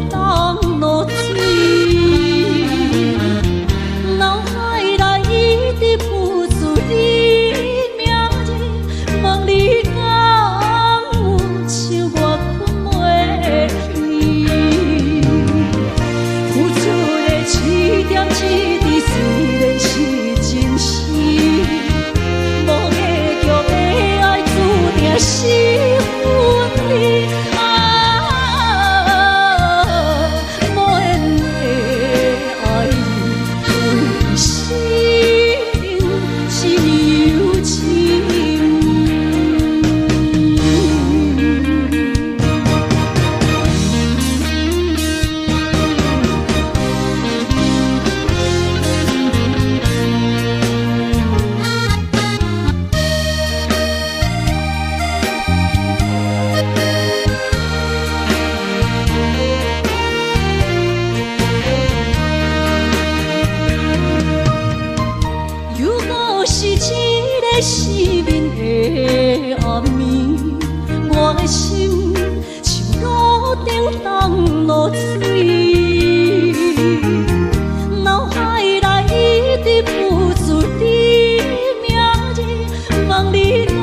当落水，脑海内一直浮出你名字，问你敢有像我困袂去？付出的一点一滴，虽然是真实，无结局的爱注定是分离。失眠的暗暝，我的心像路顶当落水，脑海内一直浮出你名字，问你敢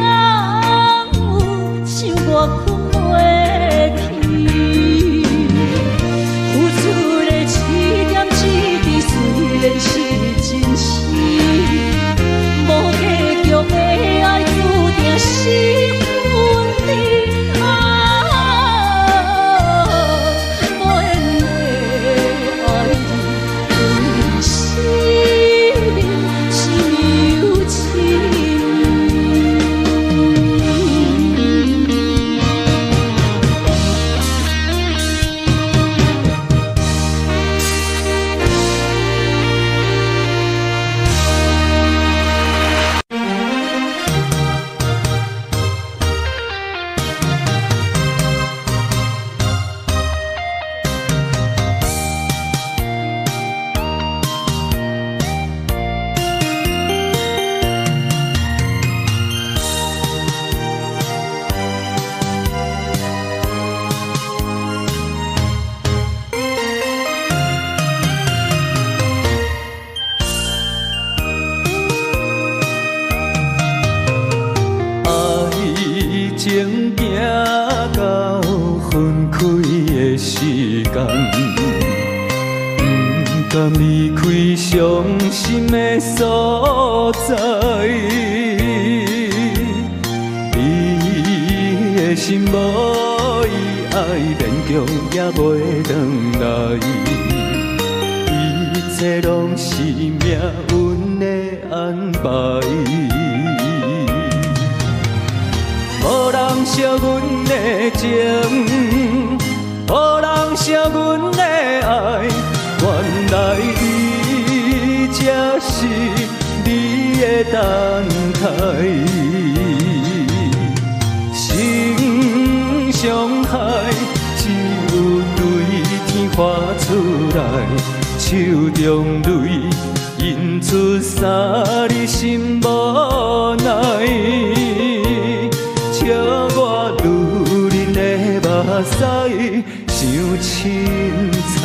有像我困袂去？付出的一点一滴，虽然是真实，无结局的爱注定是分离。无缘的爱对生命是柔情。情行到分开的时间，不甘离开伤心的所在。你的心无伊爱勉强也袂回来，一切拢是命运的安排。无人惜阮的情，无人惜阮的爱，原来你才是你的等待。心伤害只有对天发出来，手中泪印出三字心无奈。笑我女人的目屎像凊彩。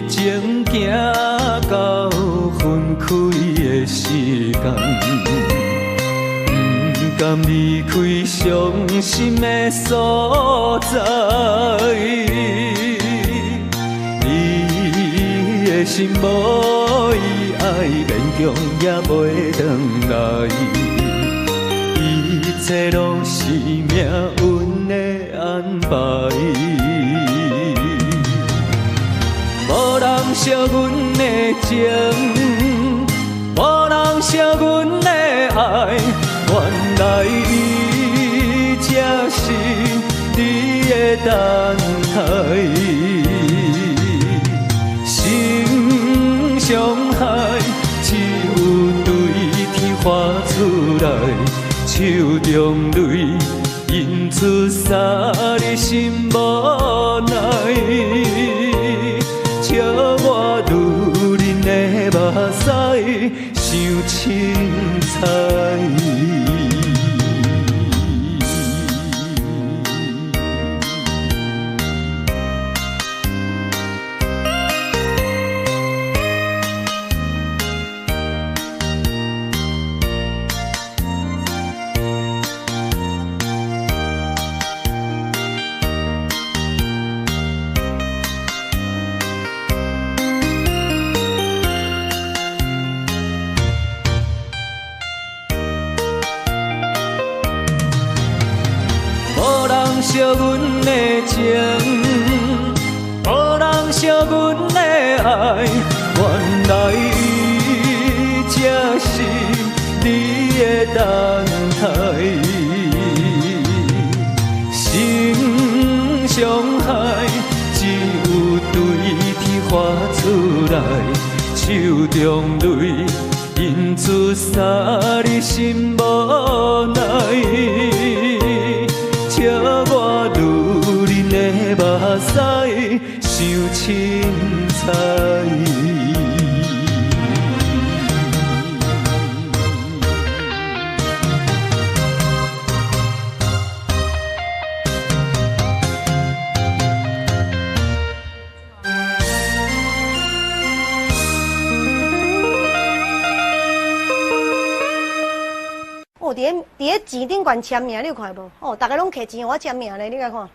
情行到分开的时间，不甘离开伤心的所在。你的心无伊爱勉强也袂回来，一切拢是命运的安排。无人惜阮的情，无人惜阮的爱，原来你才是你的等待，心伤害只有对天发出来，手中泪印出三日心无奈，笑我女人的目屎伤凊彩。惜阮的情，无人惜阮的爱，原来这是你的等待。心伤害只有对天发出来，手中泪印出三日心无奈。笑我女人的目屎伤凊彩。伫咧钱顶悬签名，你有看无？哦，大家拢摕钱，我签名咧，你来看。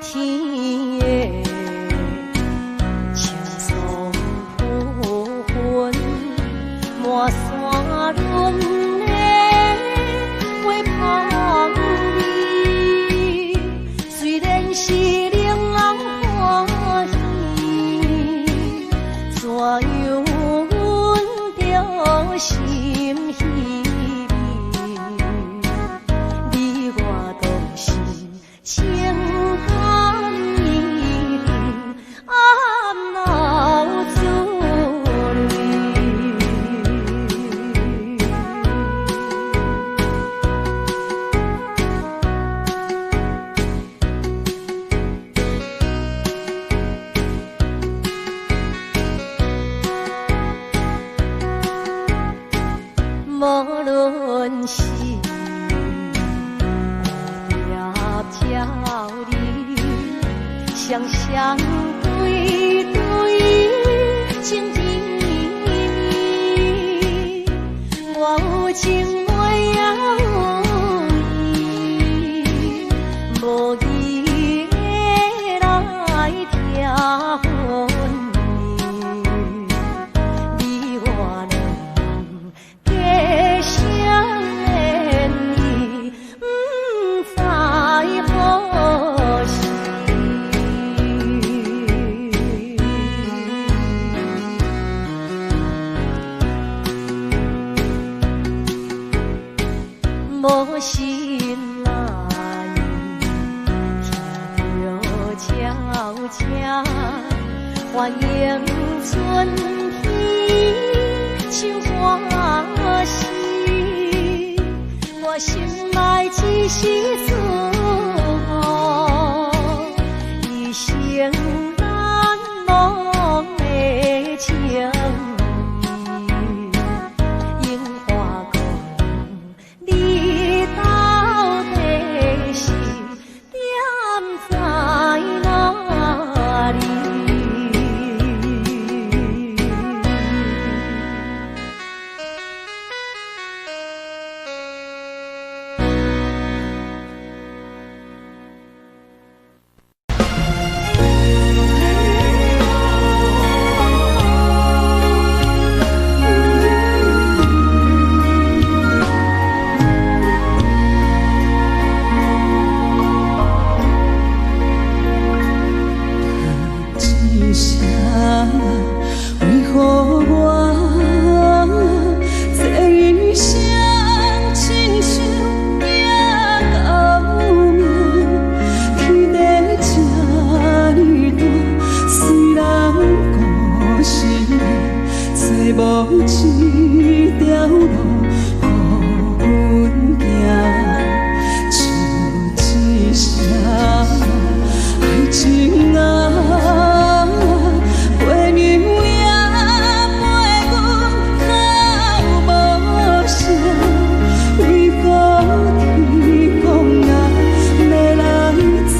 天的青松铺云，满山轮的花香味。虽然是令人欢喜，怎样阮着心稀微？你我都是情。无论是蝴蝶跳离，双双对对情意密，我有情袂要你，无意的来听分离，你我两家乡的你，不知何时。无心来，听着悄悄，欢迎春天像花时，我心内只是自我，一生难忘的情谊。樱花公你到底是踮在哪里？一条路予阮行，像一声爱情啊，陪娘也陪阮到无声，为何天公啊要来糟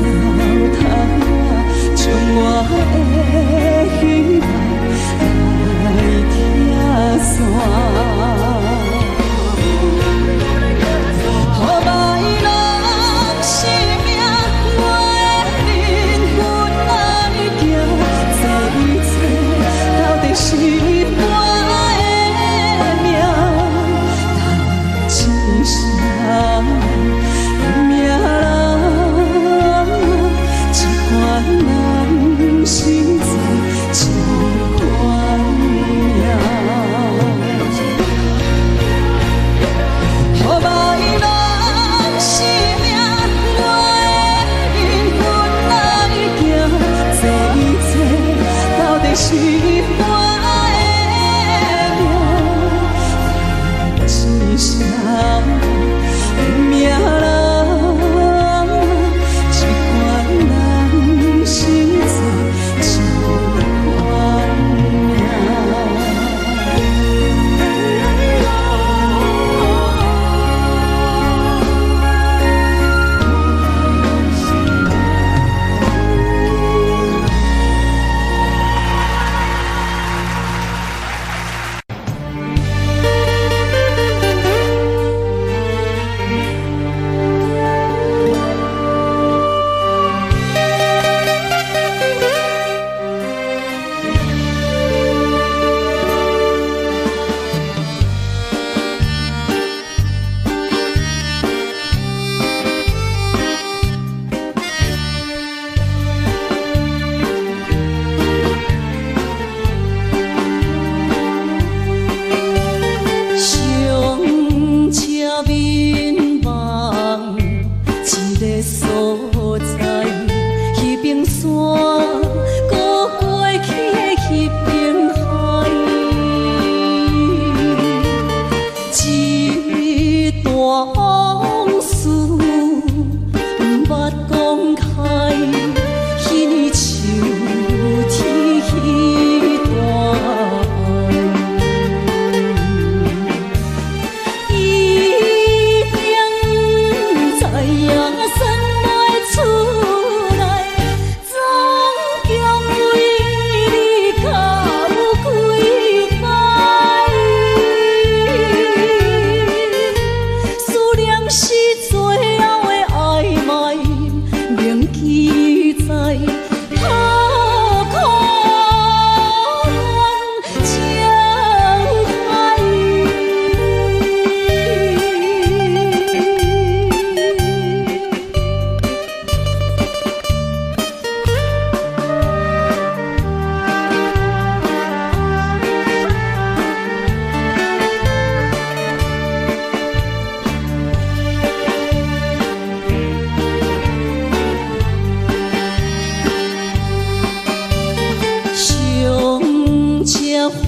蹋，将我的希望来拆散。是我的命，但一声命人，一款人实在真款命。予别人生命，我的灵魂来行，这一切到底是我。命人，一款人实在真款命。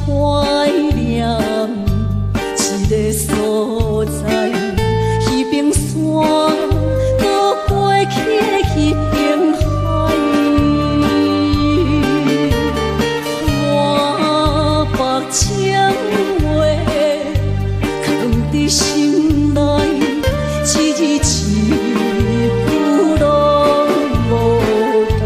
怀念一个所在，迄边山，搁过去的迄边海。我把情话藏伫心内，一字一句拢无改。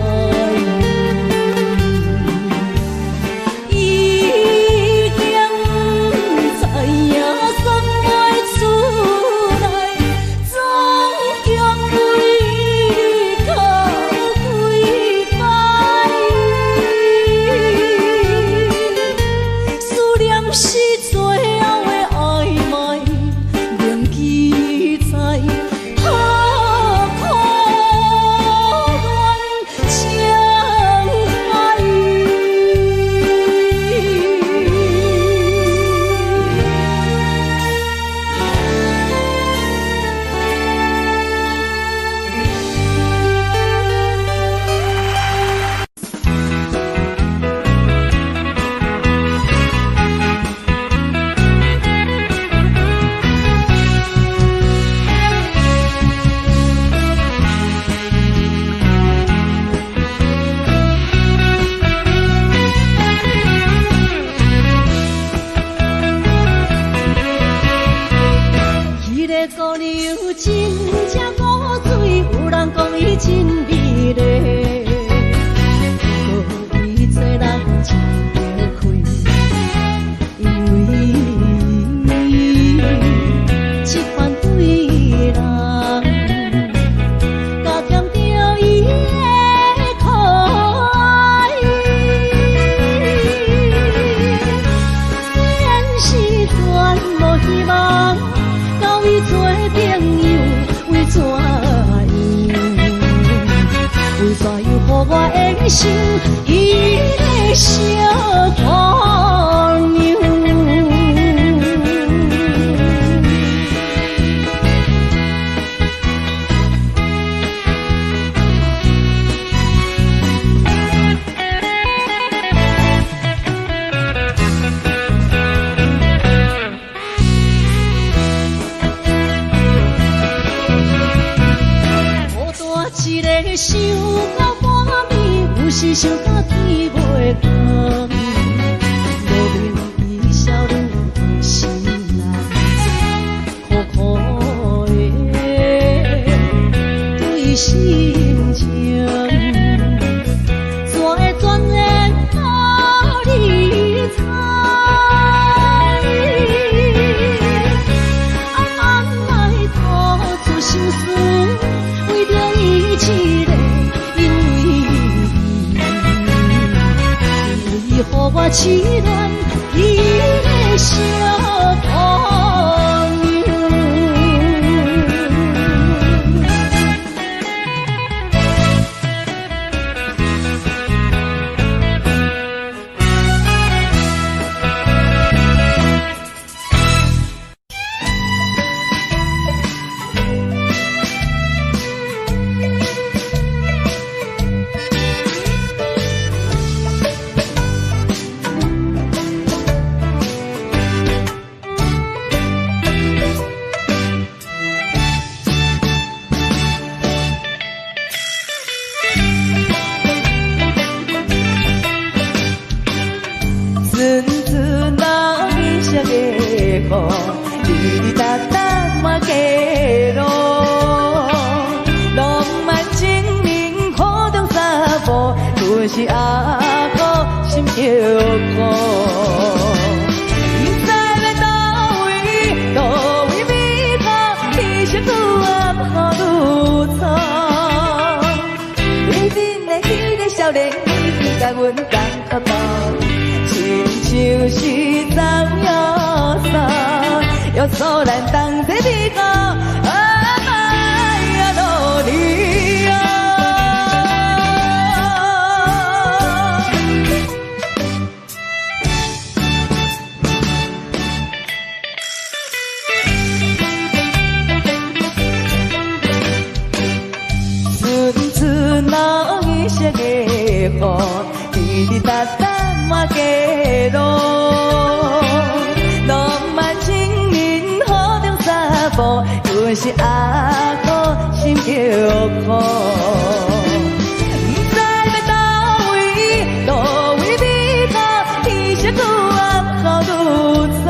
予我的心伊个小姑娘。想到半暝，有时想到天袂光，无面伊少年的心内，苦苦的对心情，怎会转然到你知？暗暗来吐出心事，为着伊一个。予我痴恋伊个小姑娘。是阿哥心叫苦，不知要倒位美好，其实愈暗雨愈惨。对面的迄个少年，伊甲阮同哭闹，亲像是昨夜伞，约束咱同齐美好。滴滴答答满街路，浪漫情人雨中散步，就是阿哥心叫苦。不知要倒位美好，其实愈暗雨愈惨。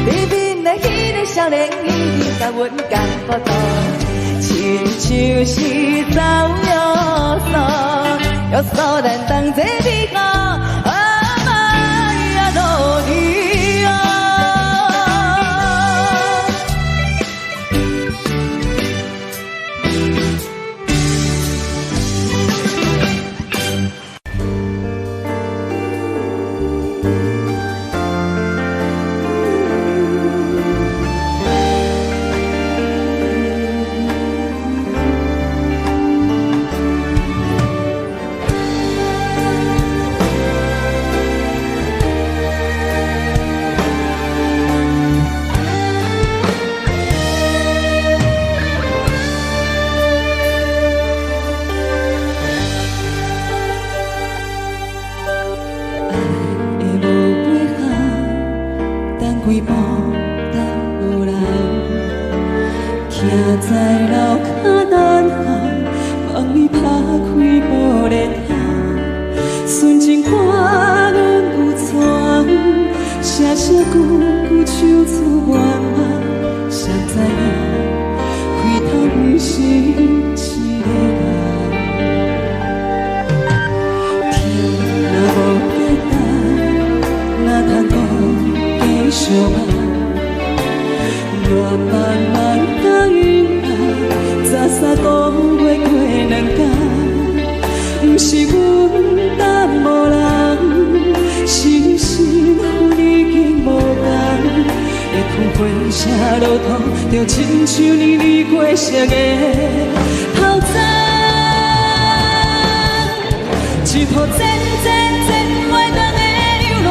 对面的迄个少年，伊甲阮同苦道，亲像是昨夜伞。约束咱同齐美好，阿妈呀，路离啊。几步等无人，徛在楼骹等候，望你拍开玻璃窗，纯情看阮有喘，声声句句唱出愿望，谁知影开头不是一个人，天若无简单，哪通讲继续爱？乱漫漫甲雨啊，早3个月过2天，不是阮等无人，是幸福已经无同。会空花车路途，就亲像你离过色的后早。一波渐渐渐袂当的流乱，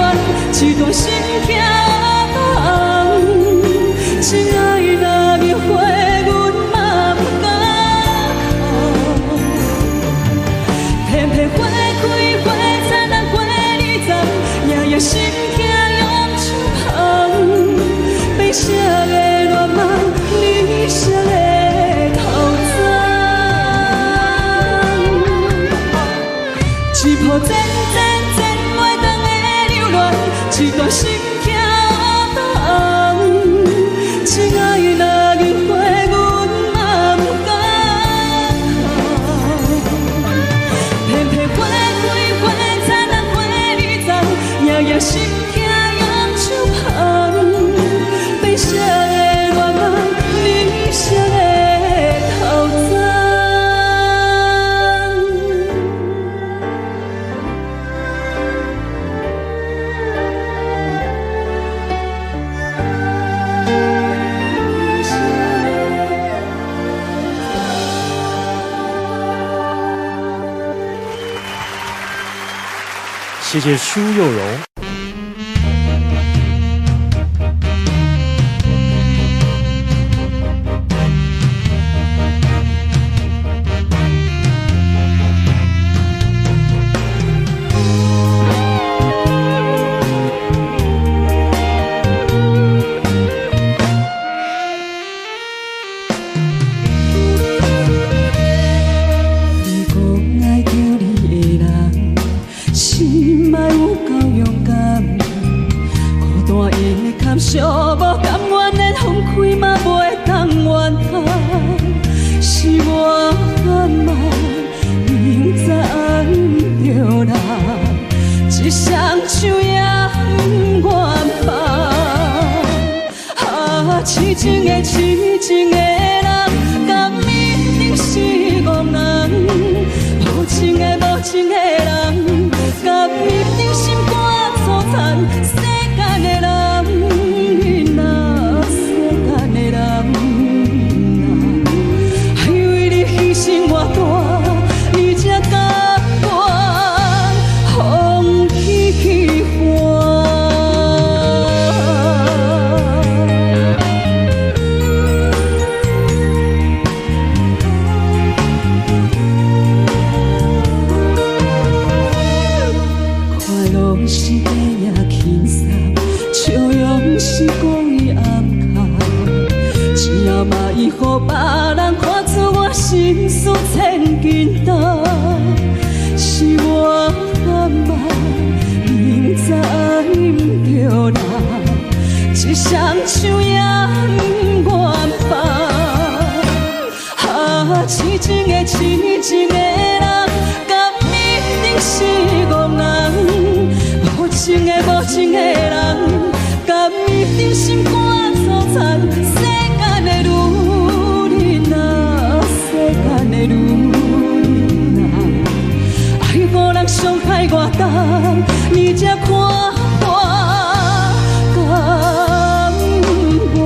一段心痛红。亲爱的，你回阮嘛不敢讲，偏偏花开花灿烂过二十，夜夜心痛涌出香，悲伤的乱梦，理想的头鬃。一波渐渐渐袂当的流乱，一段心痛红。亲爱的，你回阮嘛不敢讲，偏偏花开花灿烂过二十，夜夜心痛涌出香，悲伤的乱梦，理想的头鬃。谢谢苏佑荣。寂无甘愿连风开嘛袂当怨叹，是我暗暗明知暗着人，一双手也不愿放。啊，痴情的痴情的人，敢一定是憨人？无情的无情的人，敢一定心肝粗残？世间的人。予别人看出我心事千斤重，是我暗暗明知爱不着人，一双手也不愿放。啊，痴情的痴情的人，敢一定是憨人？无情的无情的人，敢一定心肝粗残？世间的女人啊，世间的女人啊，爱予人伤害我重，你才看我甘愿。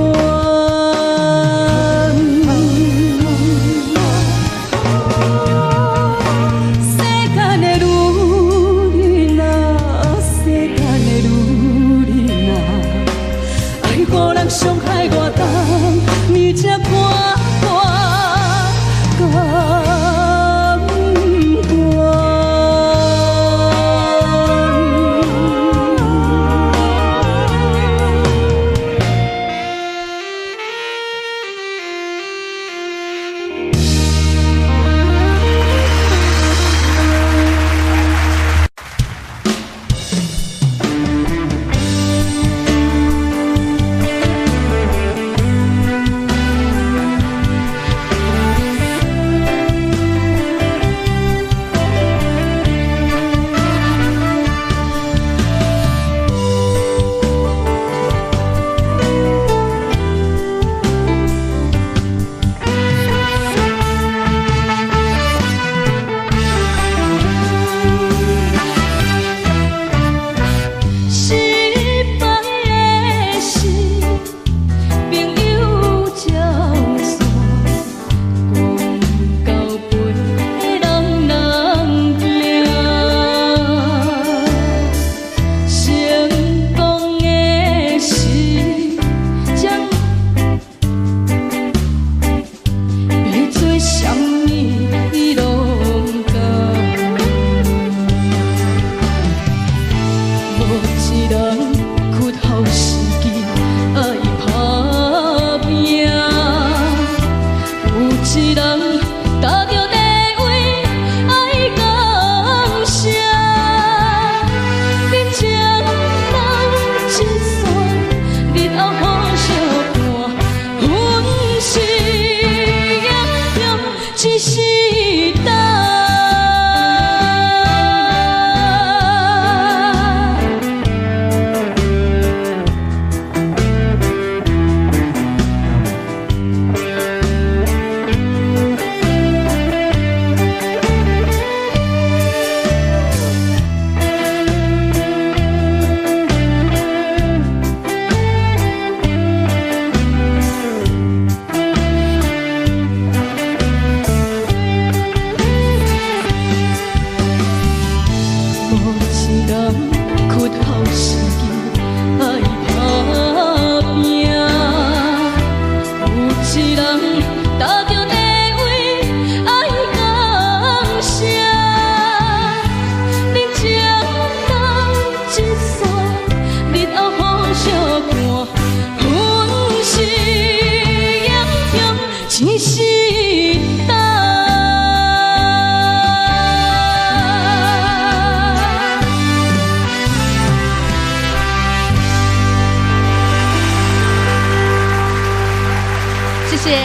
谢。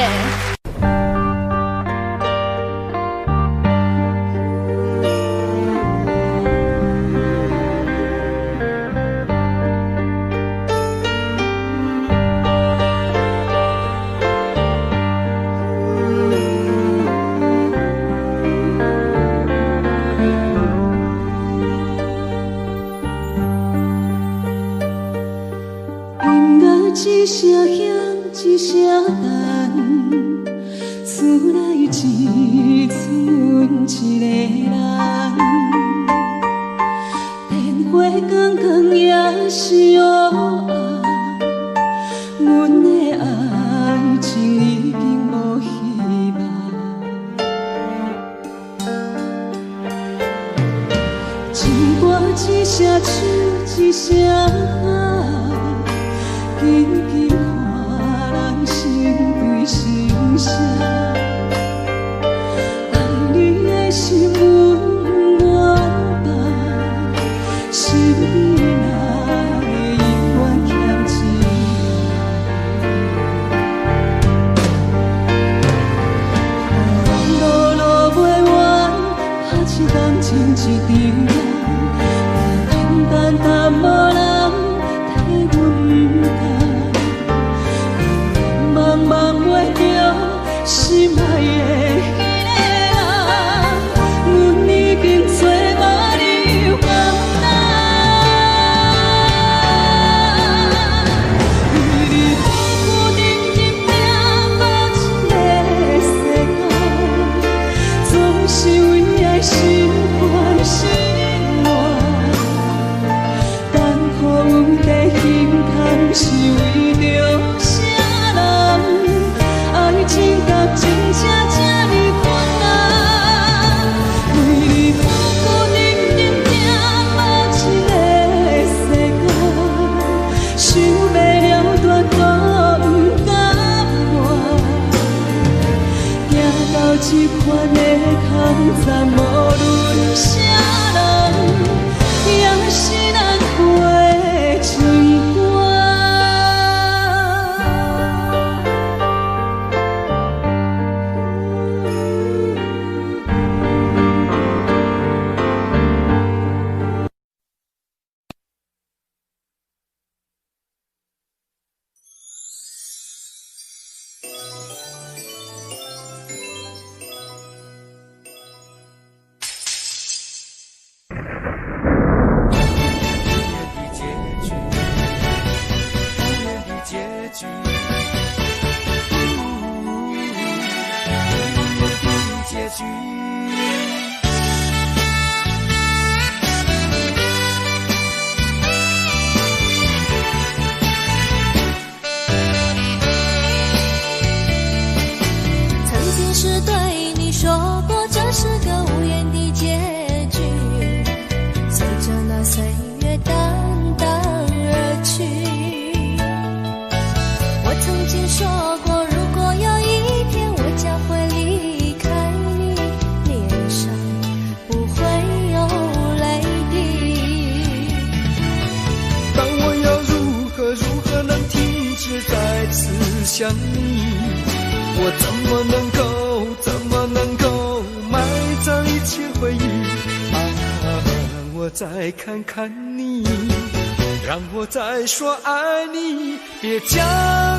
一声响，一声淡，厝内只剩一个人。电话讲讲也是黑暗，阮的爱情已经无希望。一歌一声唱一声喊。紧紧看人心对心声，爱你的心阮愿放，心里哪会永远欠一路路袂完，拍一冬情一场梦，简单无人替阮忘袂着心爱的迄个人，阮已经做无你烦恼。为你苦苦忍忍拼无一个世界，总是为爱心烦心乱。等可有在心坎是为着。情感真正这么困难，为你苦苦忍忍拼无一个世界，想要了断都不敢换，行到这款的空站，无论啥人，也是难过情歌。想你，我怎么能够埋葬一切回忆啊？我再看看你，让我再说爱你，别将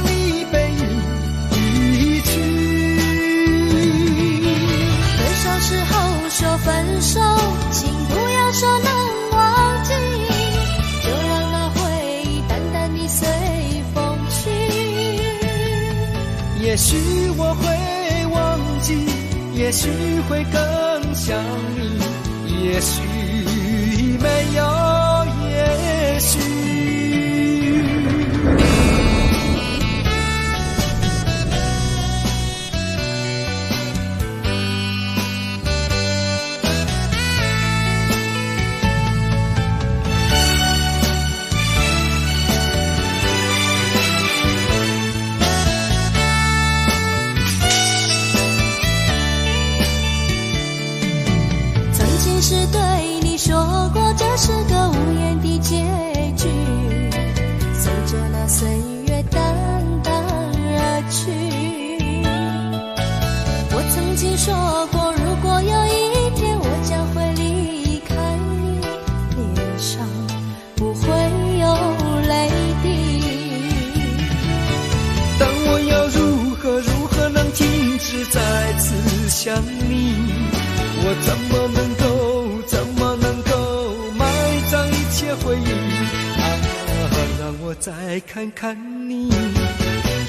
你背离去。分手时候说分手，请不要说能忘记，就让那回忆淡淡地随风去。也许我会忘记，也许会更想你，也许没有也许。是对你说过这是个无言的结局，随着那岁月淡淡而去。我怎么能够埋葬一切回忆啊？让我再看看你，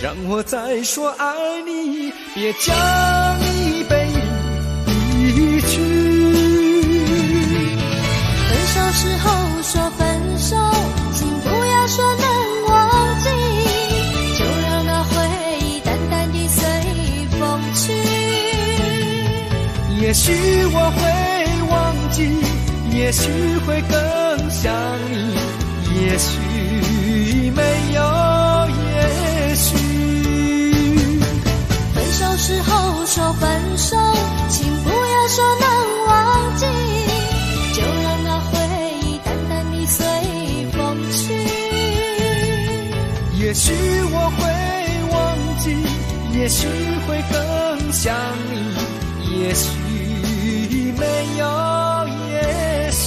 让我再说爱你，别将你背离去。分手时候说分手，请不要说能忘记，就让那回忆淡淡地随风去。也许我会忘记，也许会更想你，也许没有也许。分手时候说分手，请不要说能忘记，就让那回忆淡淡地随风去。也许我会忘记，也许会更想你，也许没有也许。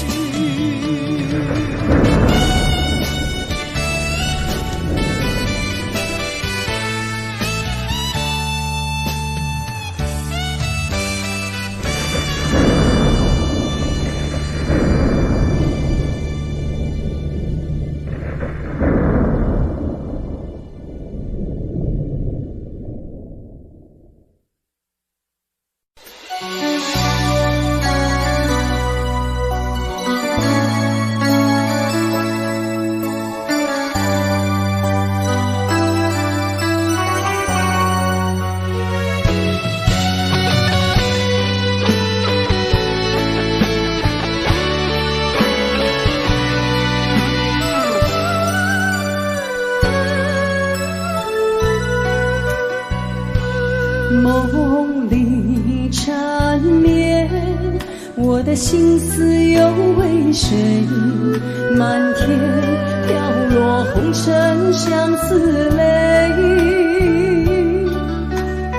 梦里缠绵，我的心思又为谁？满天飘落红尘相思泪，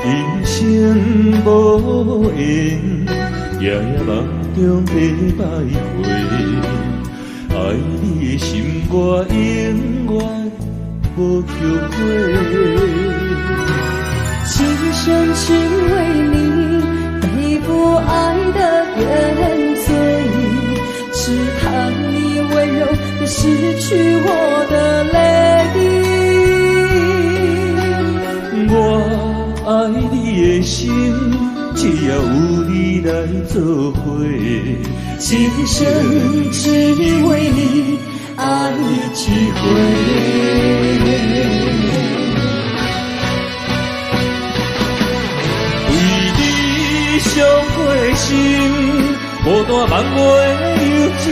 一生无缘，夜夜梦中在徘徊，爱你的心我永远无后悔。今生只为你背负爱的原罪，只盼你温柔地拭去我的泪。我爱你的心，只要有你来作伙，今生只为你爱一回。伤过心，孤单梦袂又一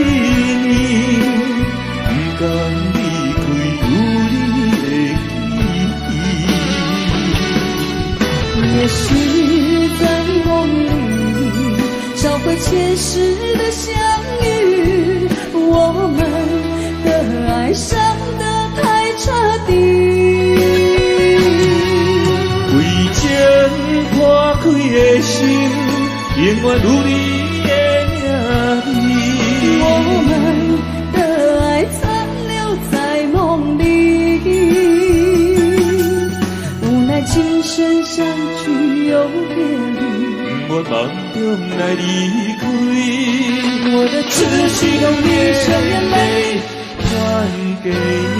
年，不甘离开有你的记忆。也许在梦里找回前世的相遇，我们的爱伤得太彻底，为情破开的心，永远有你的名字。我们的爱残留在梦里，无奈今生相聚又别离，我梦中来离开，我的痴心用一生眼泪还给你。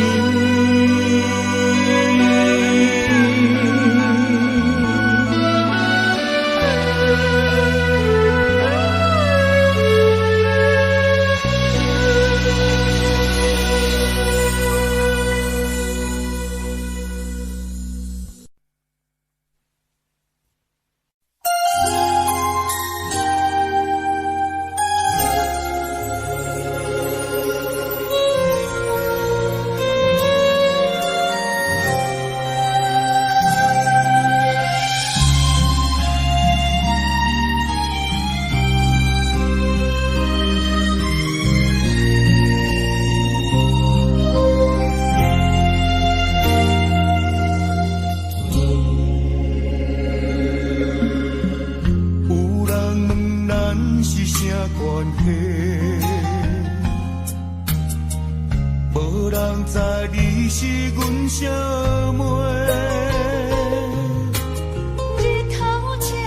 日头赤影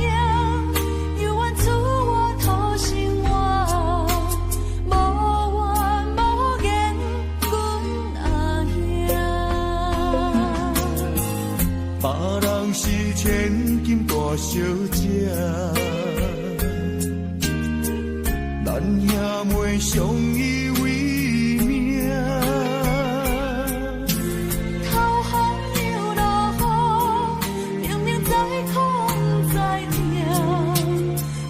影，犹原自我兄妹相依为命。头风又落雨，明明在苦在痛，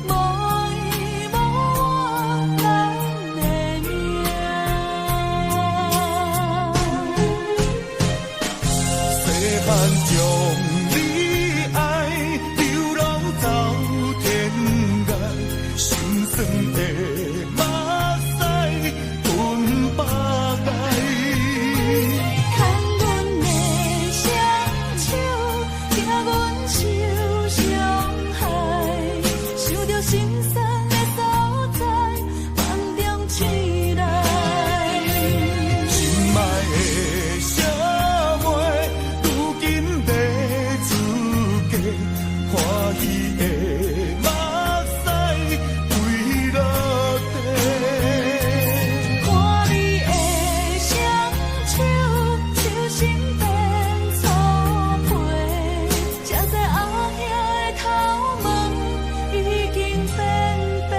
无依无我咱的命。细汉将你爱流浪走天涯，心酸的目屎吞百盖。牵阮的双手，惊阮受伤害，想着心酸的所在，梦中醒来。心爱的小妹，如今在出家，欢喜的目屎飞落地。看你的双手，手心变粗皮，才知后兄的头毛已经变白。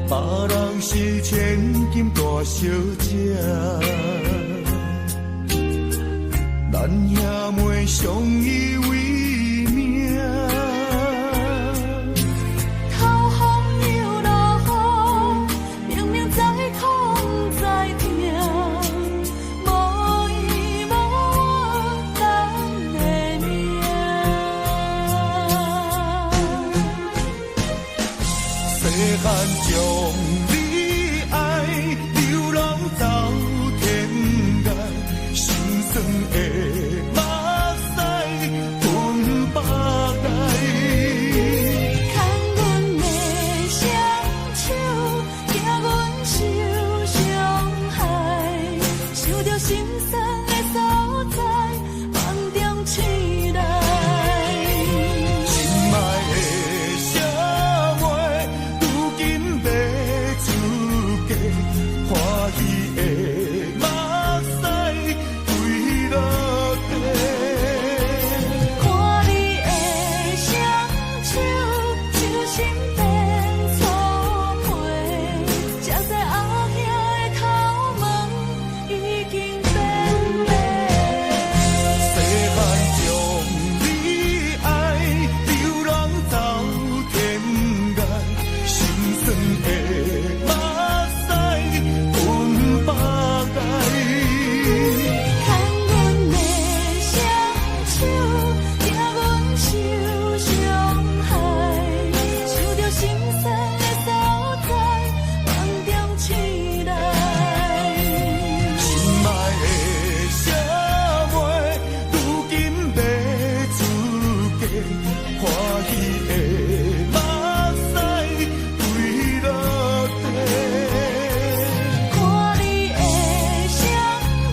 别人是千金大小姐，咱兄妹相依为命。头风又落雨，明明在苦在痛，无依无我咱的命。细汉将你爱流浪走天涯，心酸的目屎吞百盖。牵阮的双手，惊阮受伤害，想着心酸的所在，梦中醒来。心爱的小妹，如今在出家，欢喜的目屎飞落地。看你的双手，手心变粗皮，才知后兄的头毛已经变白。细汉将你爱流浪走天涯，心酸的目屎吞百盖。牵阮的双手，惊阮受伤害，想着心酸的所在，梦中醒来。心爱的小妹，如今在出家，欢喜的目屎飞落地。看你的双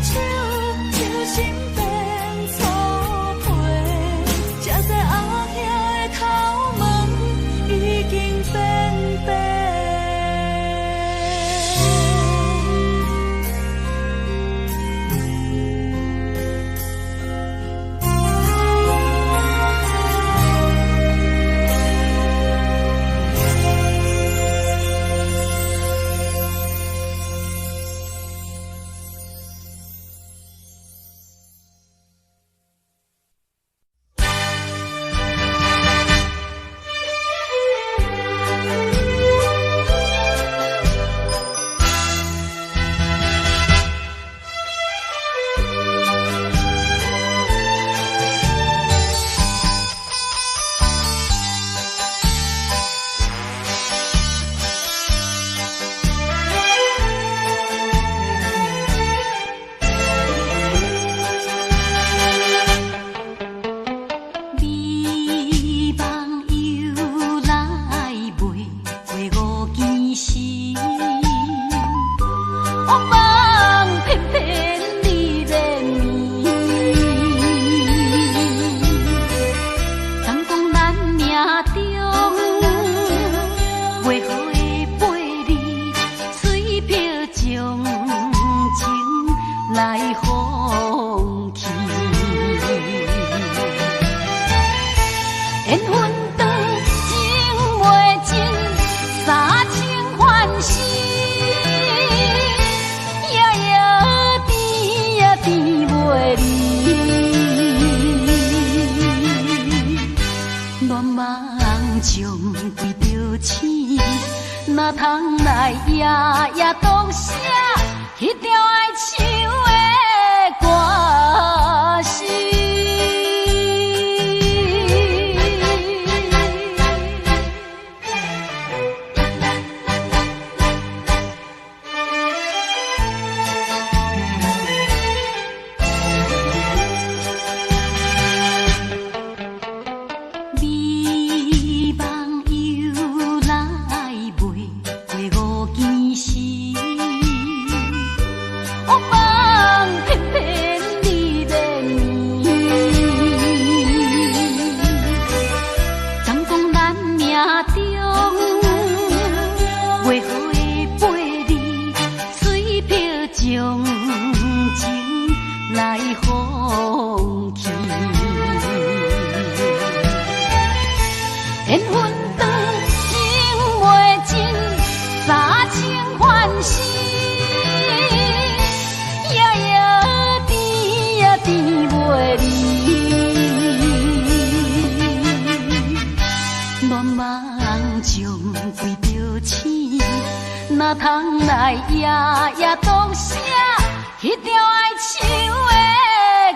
手，手心变粗皮，才知后兄的头毛已经变白。为何会背离？哪通来夜夜当写迄条爱唱的歌词？哪通来夜夜当写迄条爱唱的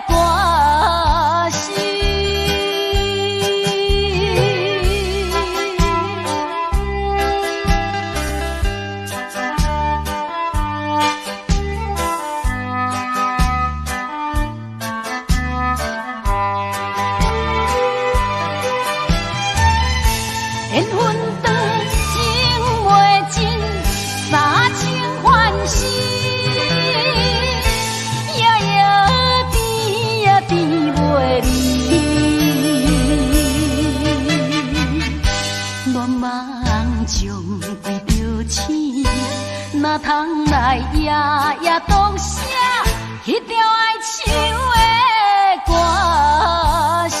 歌词？缘分长，情袂尽，三情换死，夜夜甜呀甜袂离。乱梦将规条星，哪通来夜夜当写迄条爱唱的歌词？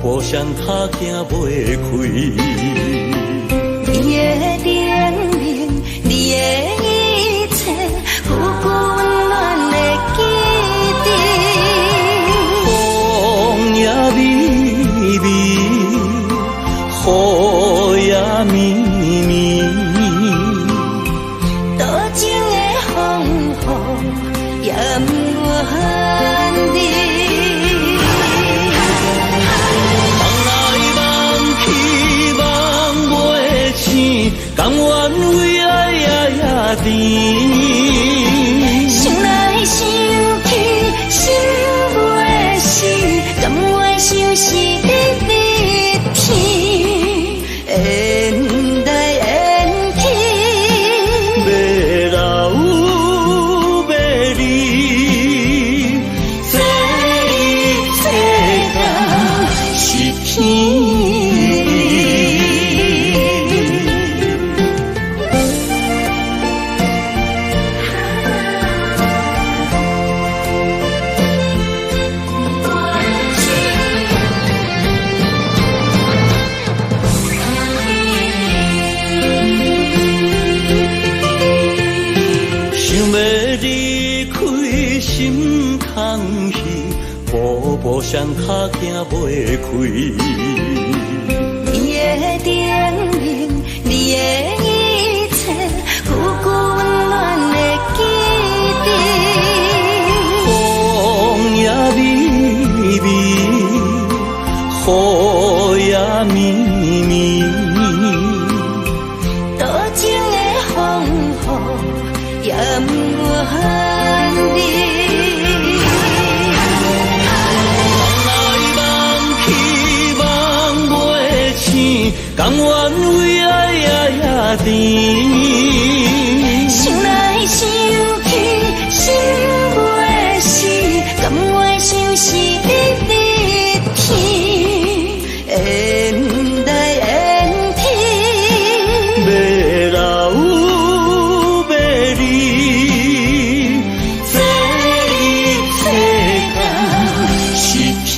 步上脚行袂开，你的怜悯，你的一切，久久温暖的记忆。风也微微，雨也绵绵，多情的风雨也不愿离。甘愿为爱夜夜甜，想来想去心袂死，甘愿相思日日天，缘来缘去，要留要离，这一切都是天。步上脚行袂开，你的怜悯，你的一切，久久温暖的记忆。风也微微，雨也绵暝，多情的风雨也不愿离。甘愿为爱也甜，想来想去心袂死，甘愿想是你的天，缘来缘去，要留要离，这一切都是天。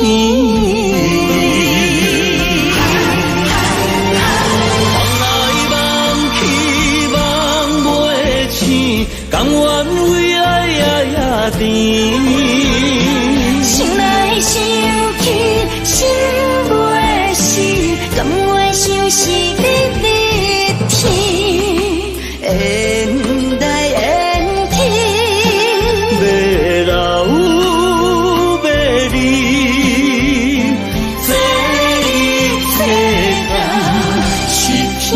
甘愿为爱也甜，想来想去心袂死，甘愿想是你的天，缘来缘去，要留要离，这一切都是天。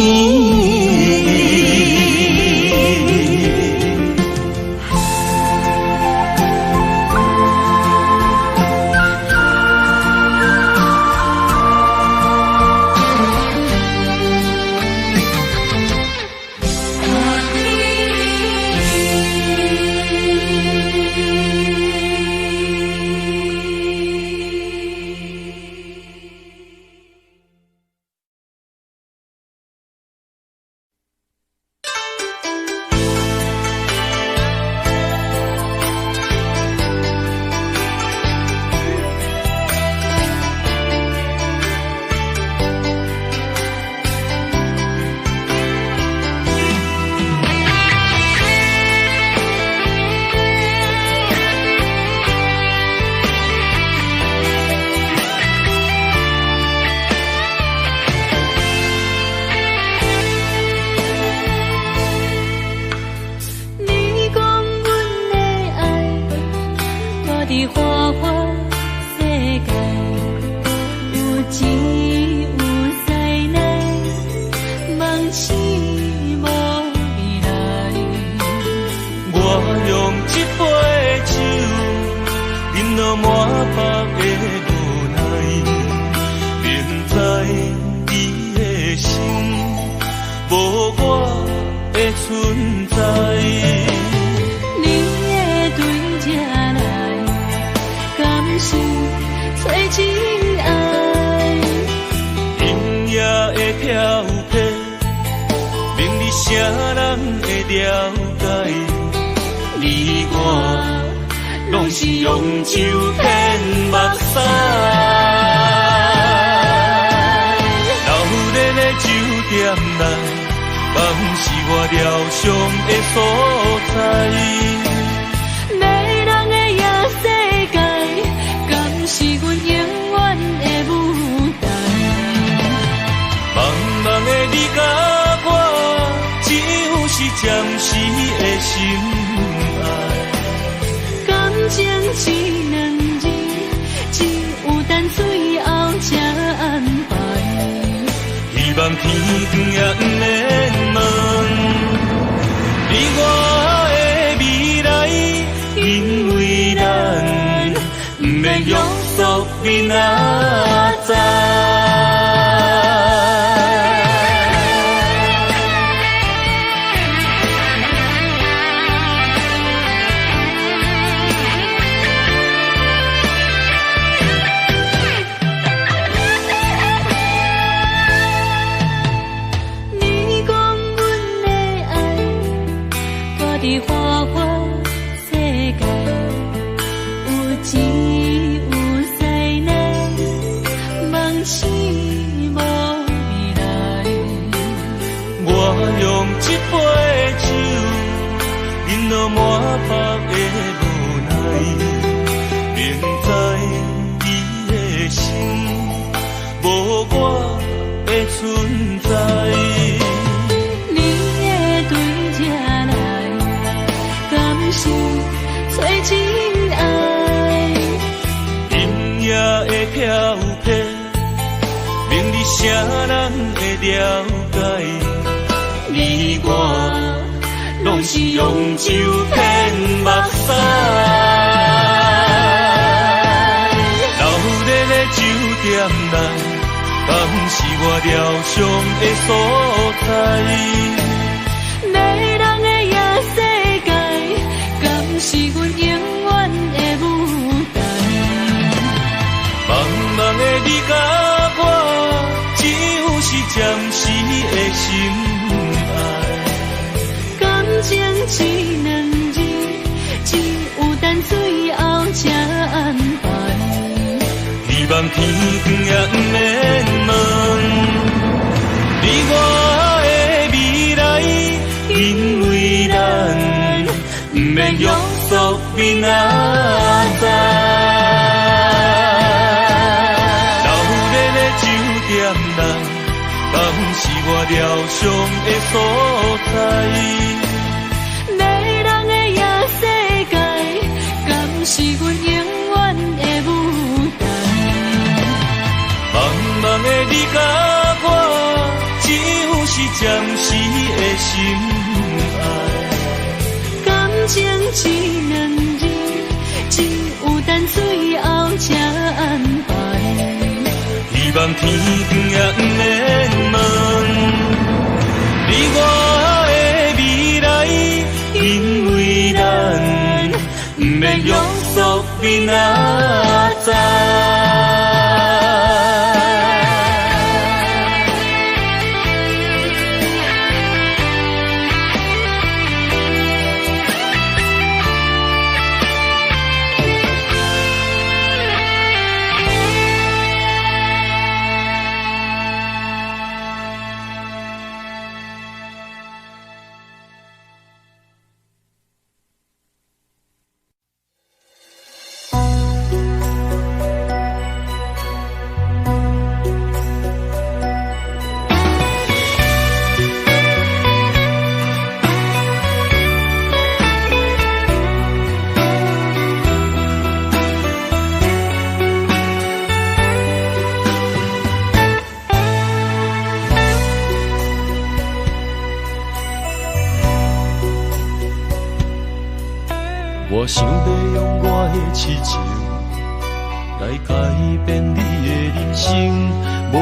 啥人会了解，你我拢是用酒骗目屎。流连的酒店内，敢是我疗伤的所在？迷人的夜世界，敢是阮永远的舞台？茫茫的你甲我，只有是暂时的心爱。感情只两字，只有等最后才安排。希望天光也不免问，你我的未来，因为咱不免约束明仔载。流连的酒店内，敢是我疗伤的所在？迷人的夜世界，敢是阮永远的舞台？茫茫的你甲我，只有是暂时的心爱。感情只两字，只有等最后才安排。希望天光也不免问，你我的未来，因为咱不免约束明仔载。我想要用我的痴情来改变你的人生，无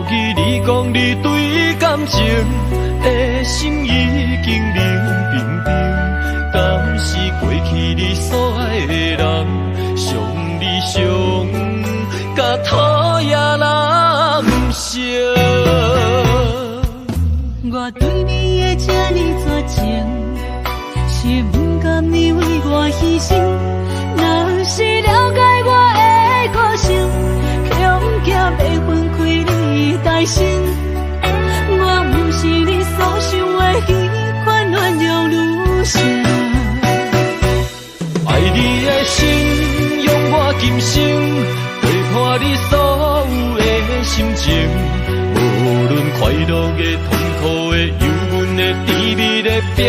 记你讲你对感情的心已经冷冰冰，敢是过去你所爱的人，伤你伤甲讨厌人生。我对你的这呢绝情，是不甘你为我牺牲。若是了解我的个性，恐惊要分开你的心。我不是你所想的彼款鸳鸯女性。爱你的心，用我今生陪伴你所有的心情，无论快乐的、痛苦的、忧闷的、甜蜜的表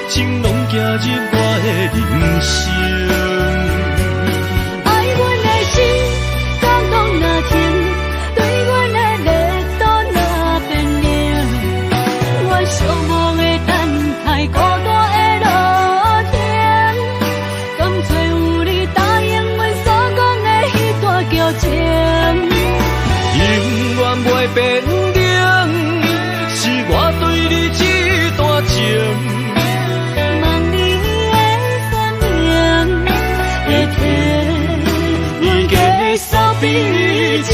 情，拢走入我的人生。爱阮的心，感动若甜，对阮的热度若变冷。我寂寞的等待，孤单的落天，甘找有你答应阮所讲的迄段旧情。永远袂变定，是我对你这段情。望你的酸言，会替阮结束悲情。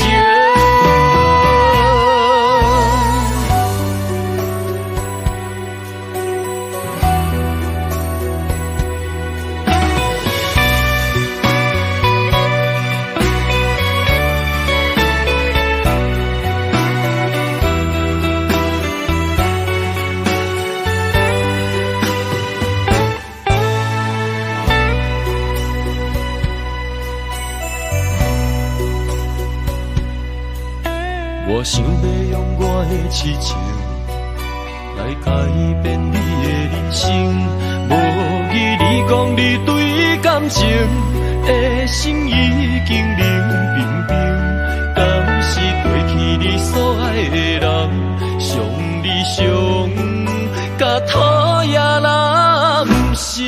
我想要用我的痴情来改变你的人生，无记你讲你对感情的心已经冷冰冰，敢是过去你所爱的人，上你上甲讨厌男性。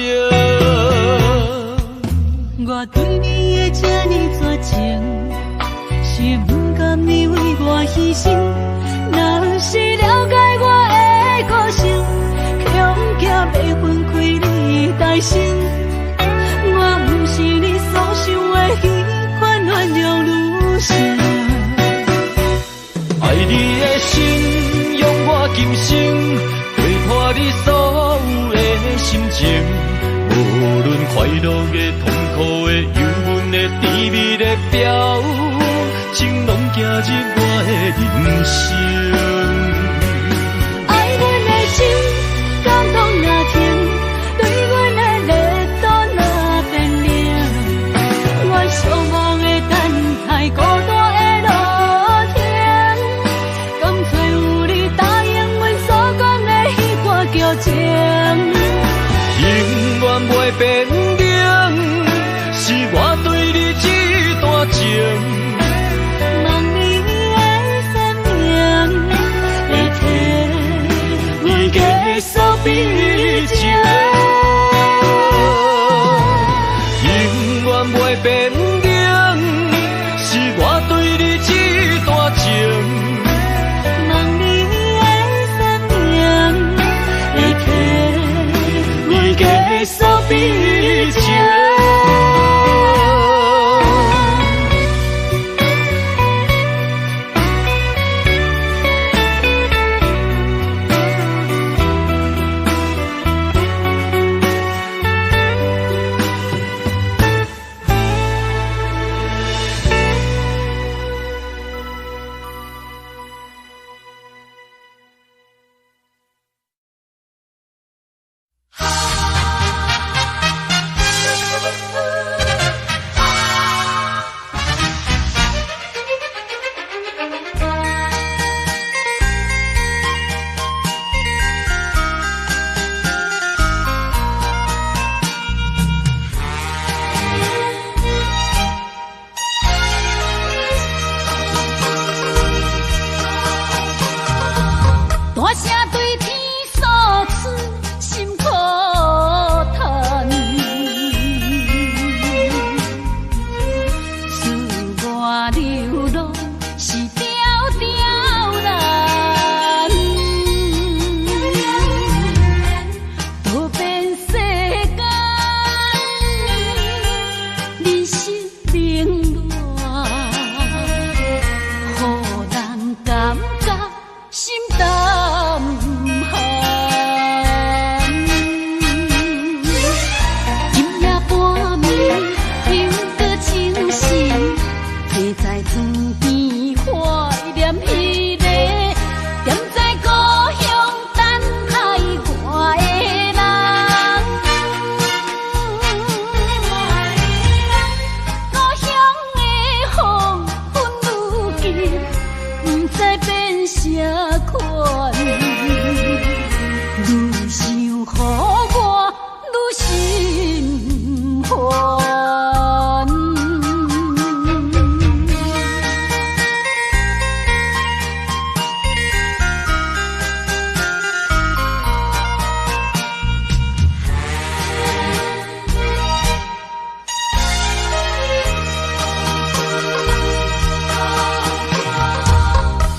我对你的这呢绝情，是不甘你为我牺牲。若是了解我的个性，恐惊袂分开你的大心。我不是你所想的彼款原谅女性。爱你的心，用我今生陪伴你所有的心情。无论快乐的、痛苦的、忧闷的、甜蜜的表情，拢走入我的人生。爱阮的心，感动若停，对阮的热度若变冷。我向往的等待，孤单的路程，甘找有你答应阮所讲的彼段旧情。永远袂变冷，是我对你这段情。望你的生命会替我结束悲情，永远袂变冷，是我对你这段情。望你的生命会替我结束悲情。大声对天诉出心苦叹，自我流浪是条条难，多变世间，人生冷暖，予人感觉心淡寒。今夜半暝，犹搁清醒，坐在床边怀念彼个踮在故乡等待我的人。故乡的风云愈急，不知变啥款，愈想予我愈心烦。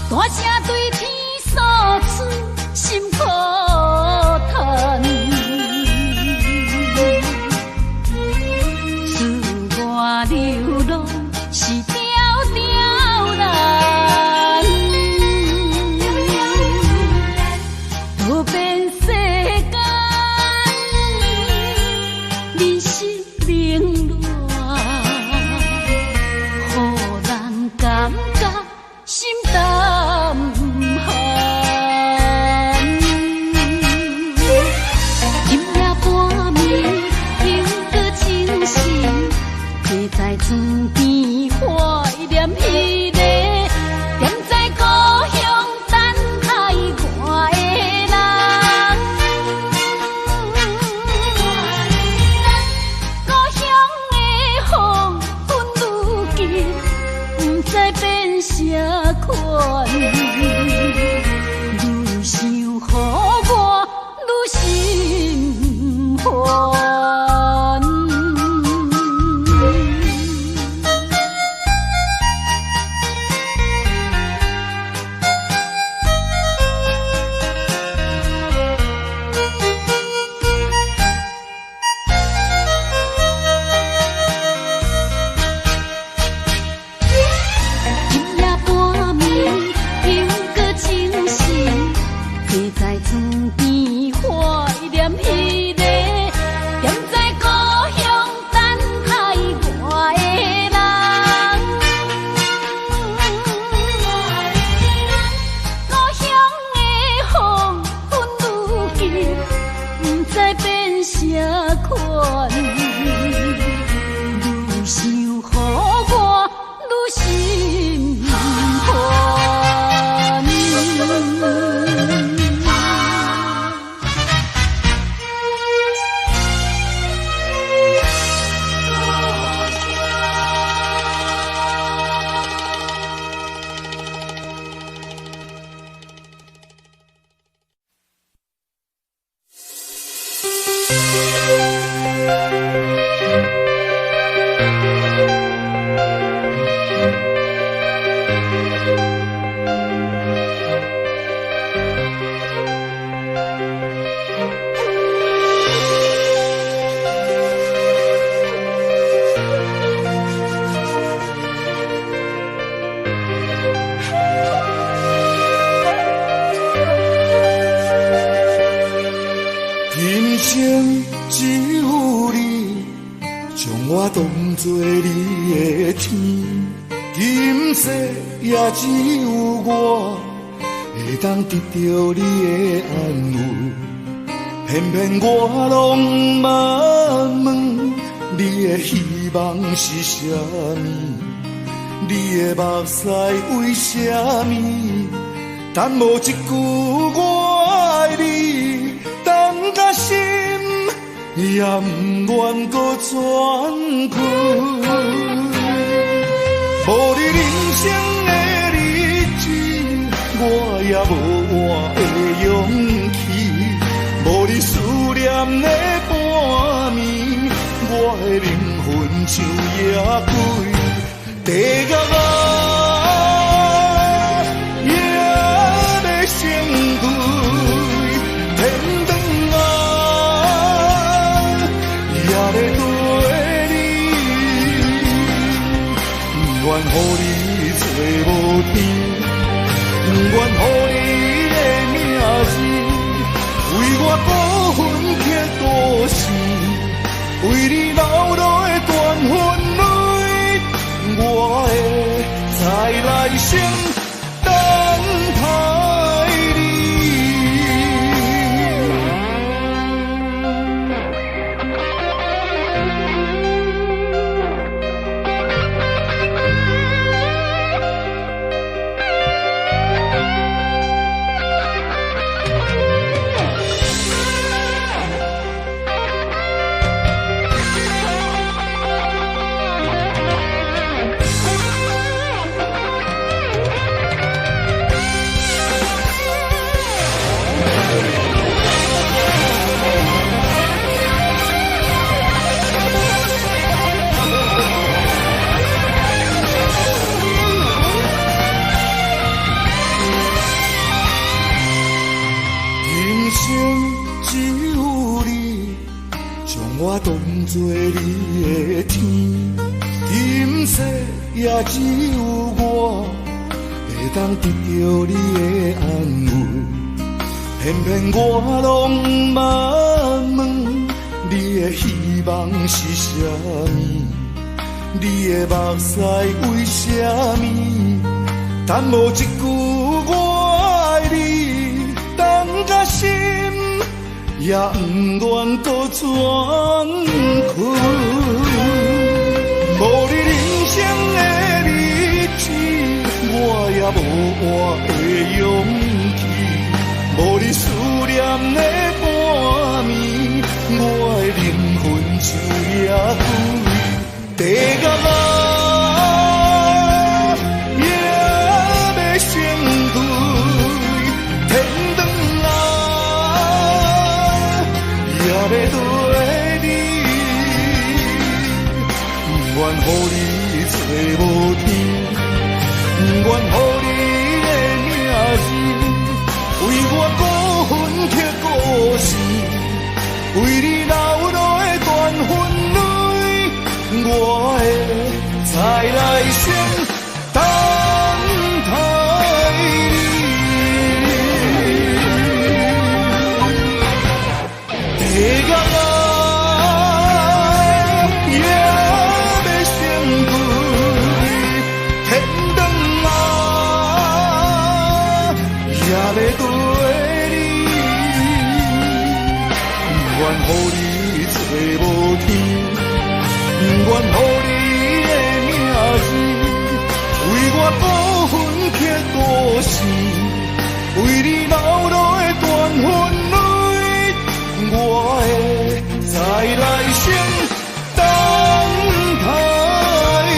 大声对天款，愈想予我愈心烦。人生只有你，将我当作你的天。今世也只有我，会当得到你的安慰。偏偏我拢茫问，你的希望是啥物？你的目屎为啥物？但无一句我爱你，等甲心也不愿搁喘气。无你人生的日子，我也无活的勇气。无你思念的半暝，我的灵魂像野鬼，地甲也要成堆。天长也要对你，不愿予你做无天，不愿予你的名字为我孤魂刻故事，为你流落的断魂泪，我会再来生等待你。我当作你的天，今世也只有我会当得到你的安慰。偏偏我拢茫问，你的希望是啥物？你的目屎为啥物？但无一句我爱你，等甲心也不愿搁喘气。无你人生的日子，我也无活的勇气。无你思念的半暝，我的灵魂像野鬼，地甲也要成堆。天长也要对你，不愿予你做无天，不愿予你的名字为我孤魂刻故事，为你流落的断魂泪，我会再来生等待你。地甲也要成堆，天长也要对你，不愿予你无天，不愿予你的名字为我孤魂刻故事，为你流落的断魂泪，我会再来生等待你。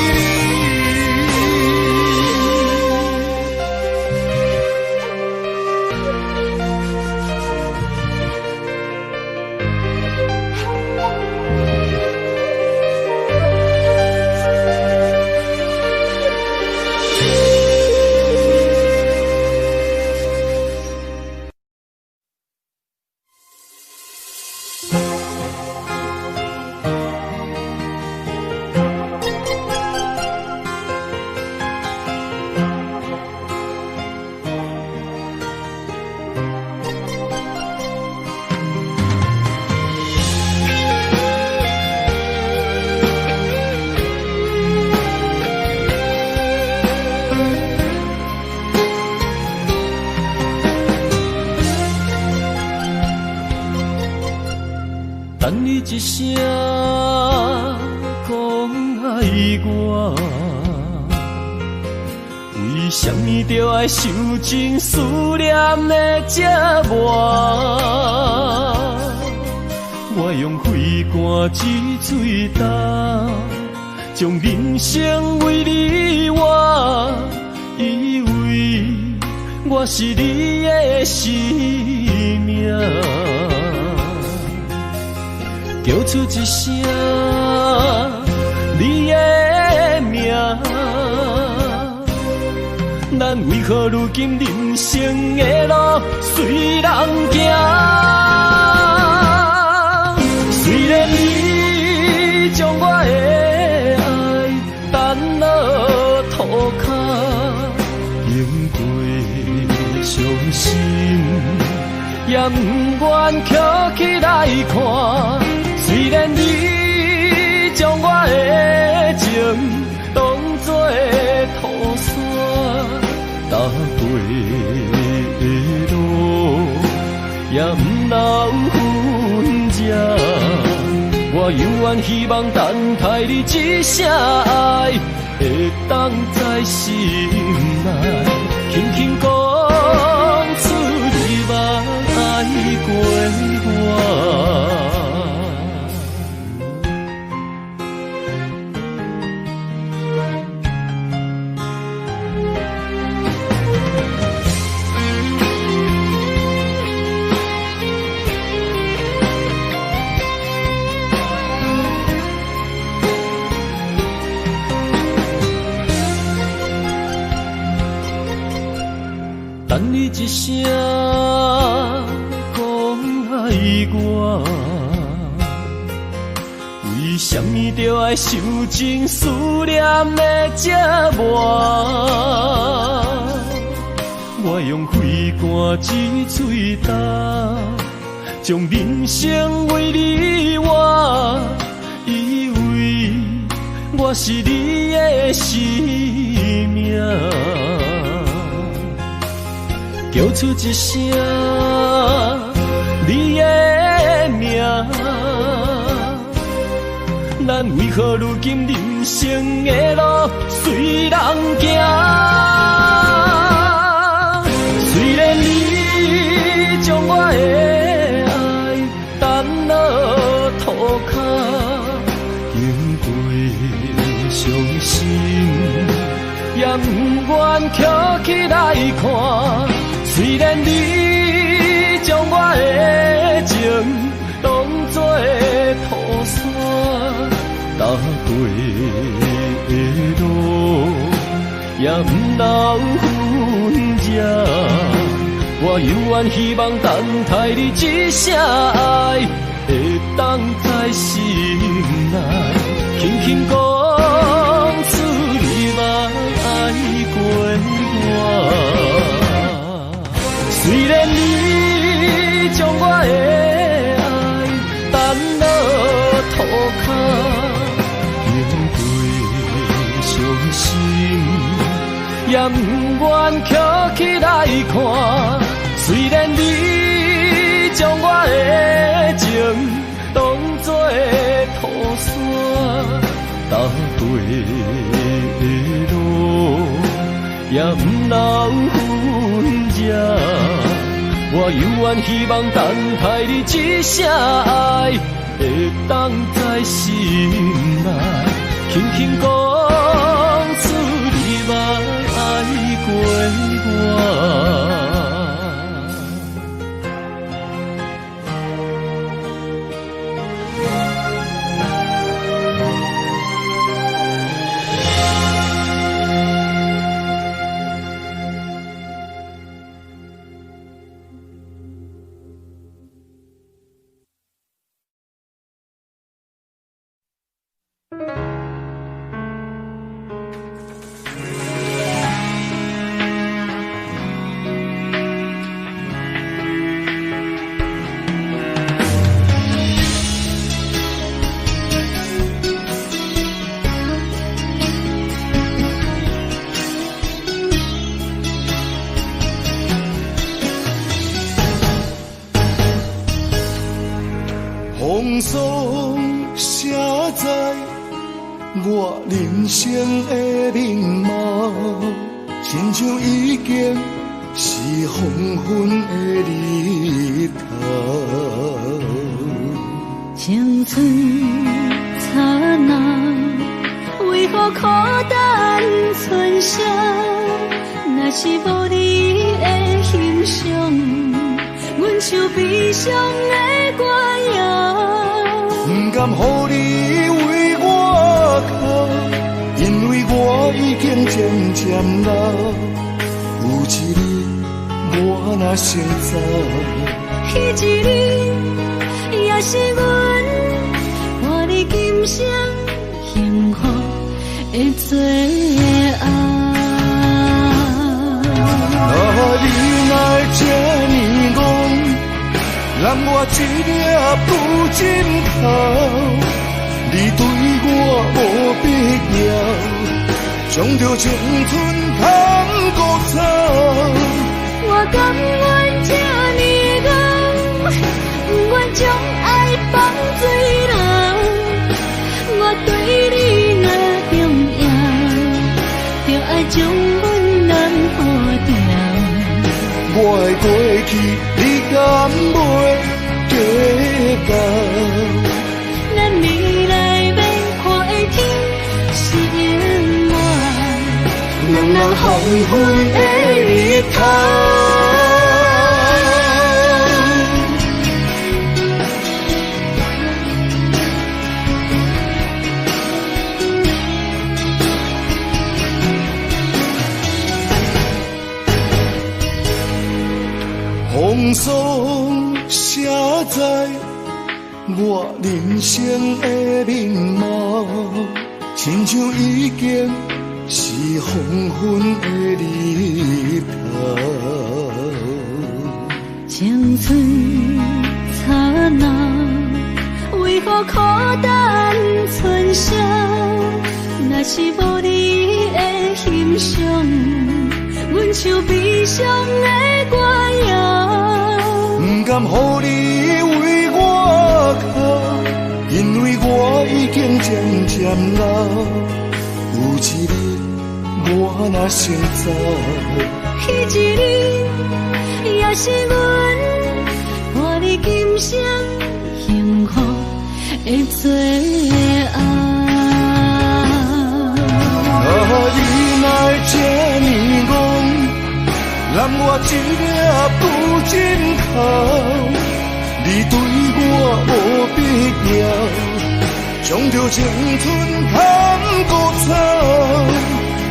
等你一声讲爱我，为什么着爱受尽思念的折磨？我用肺肝之水干，将人生为你活，以为我是你的生命。叫出一声你的名，咱为何如今人生的路随人行？虽然你将我的爱担落涂骹，用过伤心，也不愿捡起来看。虽然你将我的情当作土山，踏过的路也不留痕迹。我犹原希望等待你一声爱，会当在心内轻轻讲出你捌爱过我。等你一声讲爱我，为什么着爱受尽思念的折磨？我用肺肝之水干，将人生为你活，以为我是你的生命。叫出一声你的名，咱为何如今人生的路随人行？虽然你将我的爱担落涂骹，经过伤心，也不愿捡起来看。虽然你将我的情当作土山，踏过的路也不留痕迹。我犹原希望等待你一声爱，会当在心内轻轻讲出你捌爱过我。虽然你将我的爱担落涂骹，经过伤心，也不愿捡起来看。虽然你将我的情当作路，也不能分这。我犹原希望等待你一声爱，会当在心内轻轻讲出你捌爱过我。风霜写在我人生的面貌，亲像已经是黄昏的日头。青春刹那，为何孤单存剩？若是无你的欣赏，阮像悲伤的歌谣。不甘予你为我哭，因为我已经渐渐老。有一日我若先走，彼一日也是阮伴你今生幸福的最后。你若这呢戆，揽我一粒不尽头，你对我无必要，将着青春通孤走。我甘愿这呢戆，不愿将爱放水流。我对你若重要，就爱将阮人破掉。我的过去，你敢袂计较？咱未来免看的天是永远，两人黄昏的日头。风霜写在我人生的面貌，亲像已经是黄昏的日头。青春刹那，为何孤单存剩？若是无你的欣赏，阮像悲伤的歌谣。不甘予你为我哭，因为我已经渐渐老。有一日我若先走，彼一日也是阮伴你今生幸福的最后。你若这呢戆，揽我一粒不尽头，你对我无必要，将着青春通孤走。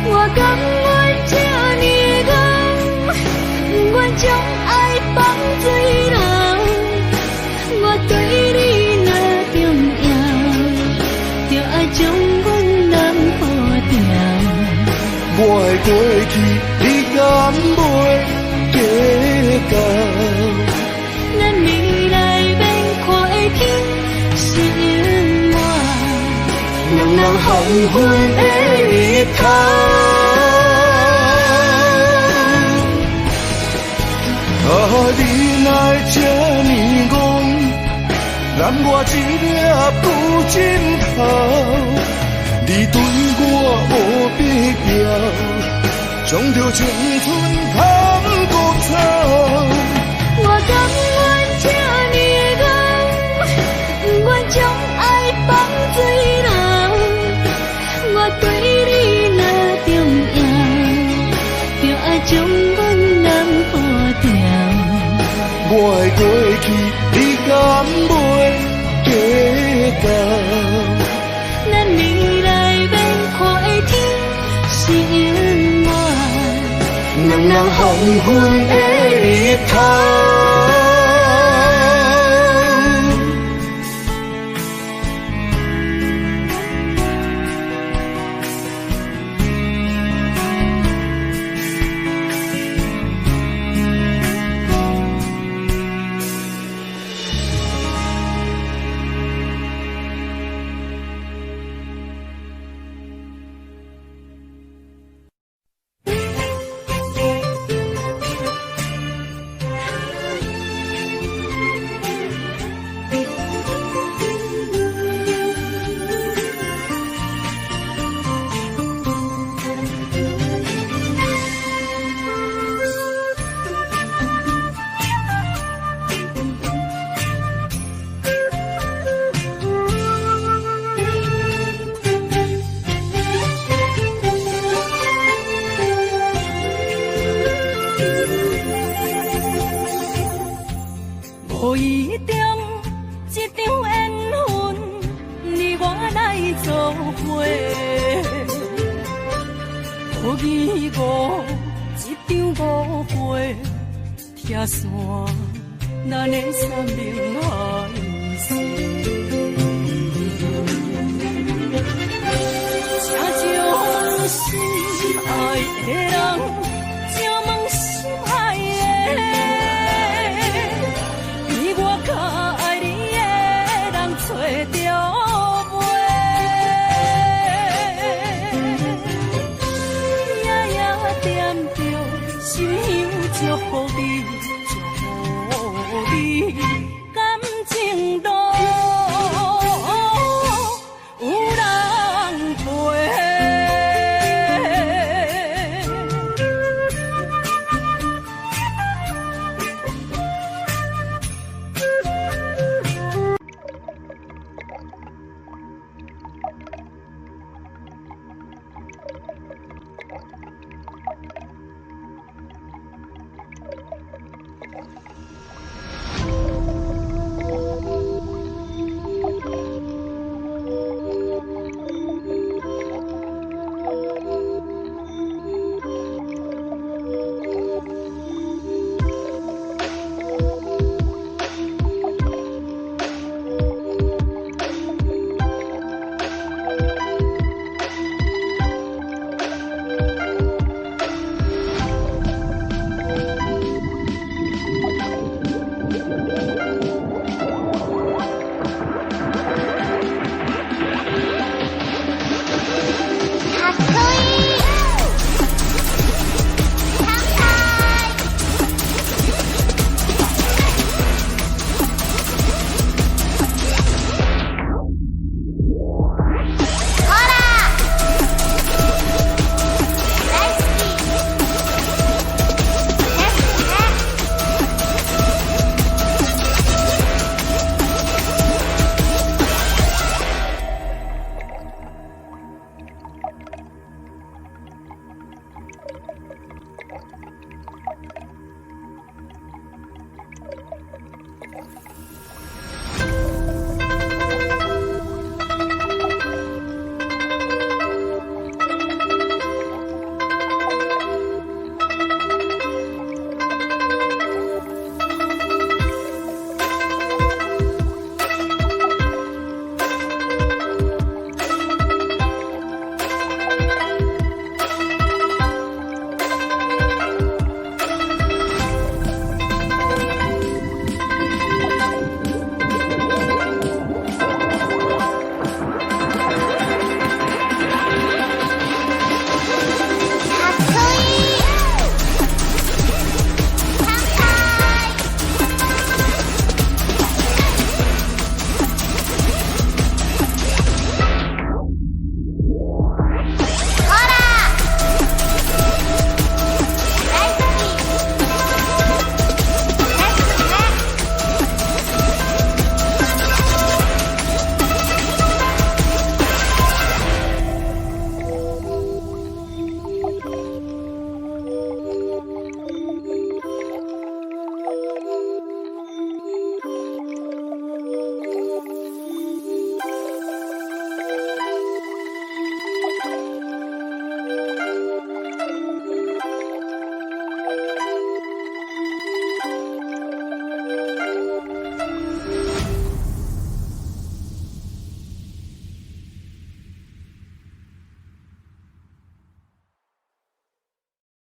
我甘愿这呢戆，不愿将爱放水流。我对你若重要，就爱将阮人破掉。我的过去，你敢袂计较？咱未来免看的天是永远，两人黄昏的日头。你若这呢戆，揽我一粒不尽头，你对我无必要，将着青春通过草。我甘愿这呢戆，不愿将爱放水流。我对你若重要，就爱将阮人保掉。我的过去，你敢袂记到？咱未来免看的天是永远，人人黄昏的日头。无一点一场缘分，你我来作伙。无义无一场误会，拆散咱的三明海誓。请将心爱的人。